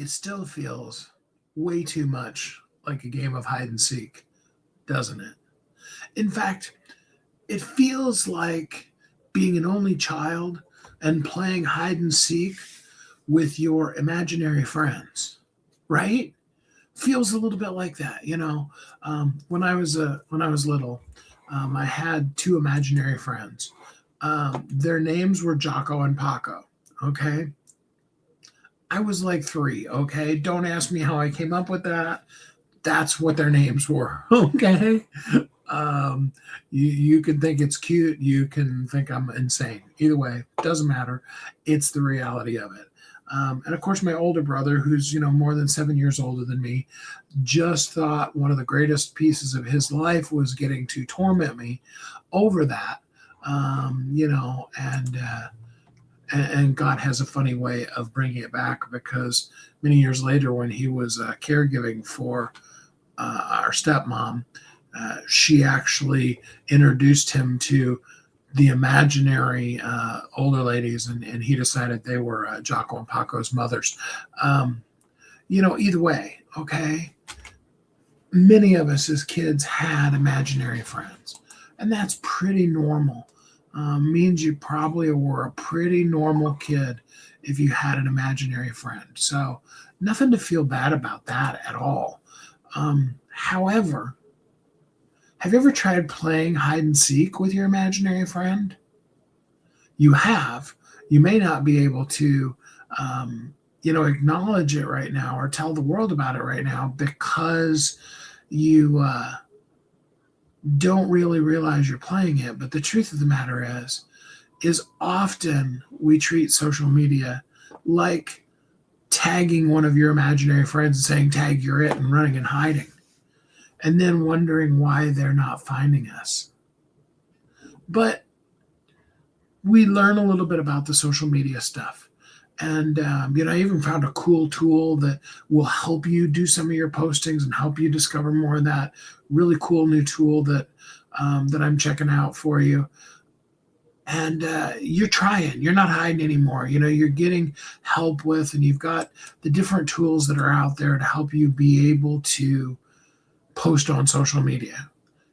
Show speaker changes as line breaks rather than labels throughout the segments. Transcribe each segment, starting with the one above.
it still feels way too much like a game of hide and seek, doesn't it? In fact, it feels like being an only child and playing hide and seek with your imaginary friends, right? Feels a little bit like that, you know. When I was little, I had two imaginary friends. Their names were Jocko and Paco. Okay, I was like three. Okay, don't ask me how I came up with that. That's what their names were. Okay, um, you can think it's cute. You can think I'm insane. Either way, doesn't matter. It's the reality of it. And of course, my older brother, who's more than 7 years older than me, just thought one of the greatest pieces of his life was getting to torment me over that. And God has a funny way of bringing it back because many years later, when he was caregiving for our stepmom, she actually introduced him to the imaginary older ladies, and he decided they were Jocko and Paco's mothers. Um, Either way, okay, many of us as kids had imaginary friends, and that's pretty normal. Means you probably were a pretty normal kid if you had an imaginary friend. So, nothing to feel bad about that at all. However, have you ever tried playing hide and seek with your imaginary friend? You have. You may not be able to, acknowledge it right now or tell the world about it right now because you don't really realize you're playing it. But the truth of the matter is often we treat social media like tagging one of your imaginary friends and saying, tag, you're it, and running and hiding, and then wondering why they're not finding us. But we learn a little bit about the social media stuff. And, I even found a cool tool that will help you do some of your postings and help you discover more of that really cool new tool that I'm checking out for you. And you're trying, you're not hiding anymore. You're getting help with, and you've got the different tools that are out there to help you be able to post on social media.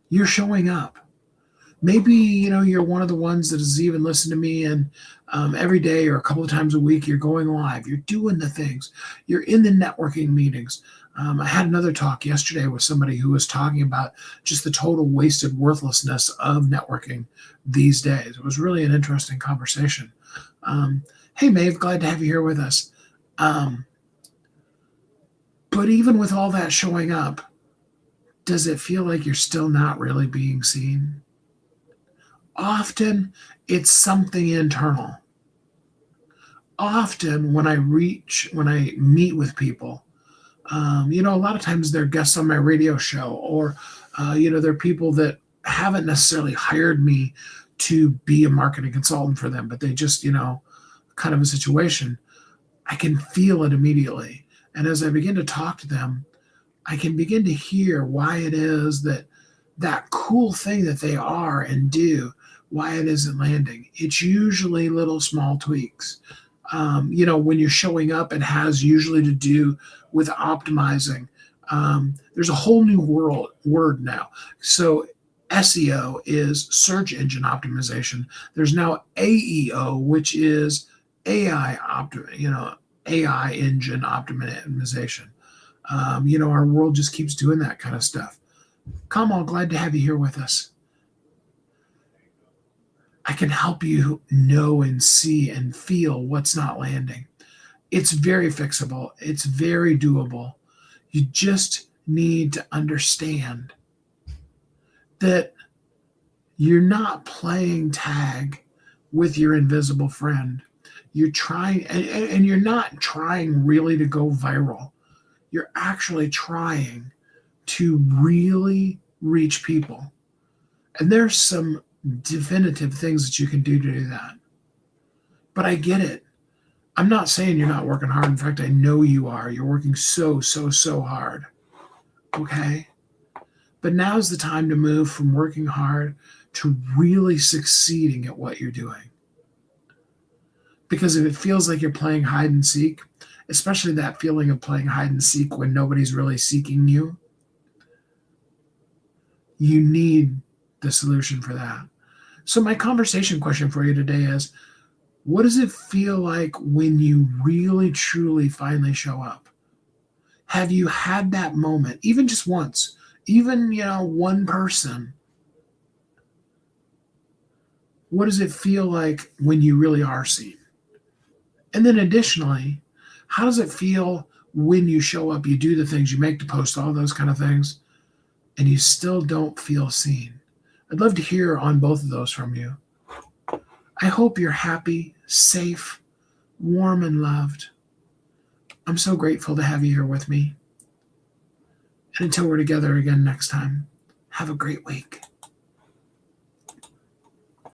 You're showing up. Maybe you're one of the ones that has even listened to me, and every day or a couple of times a week you're going live, you're doing the things, you're in the networking meetings. I had another talk yesterday with somebody who was talking about just the total wasted worthlessness of networking these days. It was really an interesting conversation. Hey Maeve, glad to have you here with us. But even with all that showing up, does it feel like you're still not really being seen? Often it's something internal. Often when I meet with people, a lot of times they're guests on my radio show, or, they're people that haven't necessarily hired me to be a marketing consultant for them, but they just, kind of a situation. I can feel it immediately. And as I begin to talk to them, I can begin to hear why it is that cool thing that they are and do, why it isn't landing. It's usually little small tweaks. When you're showing up, it has usually to do with optimizing. There's a whole new word now. So SEO is search engine optimization. There's now AEO, which is AI engine optimization. Our world just keeps doing that kind of stuff. Kamal, glad to have you here with us. I can help you know and see and feel what's not landing. It's very fixable. It's very doable. You just need to understand that you're not playing tag with your invisible friend. You're trying, and you're not trying really to go viral. You're actually trying to really reach people. And there's some definitive things that you can do to do that. But I get it. I'm not saying you're not working hard. In fact, I know you are. You're working so, so, so hard. Okay? But now's the time to move from working hard to really succeeding at what you're doing. Because if it feels like you're playing hide and seek, especially that feeling of playing hide and seek when nobody's really seeking you. You need the solution for that. So, my conversation question for you today is, what does it feel like when you really, truly finally show up? Have you had that moment, even just once, even, one person? What does it feel like when you really are seen? And then additionally, how does it feel when you show up, you do the things, you make the post, all those kind of things, and you still don't feel seen? I'd love to hear on both of those from you. I hope you're happy, safe, warm, and loved. I'm so grateful to have you here with me. And until we're together again next time, have a great week.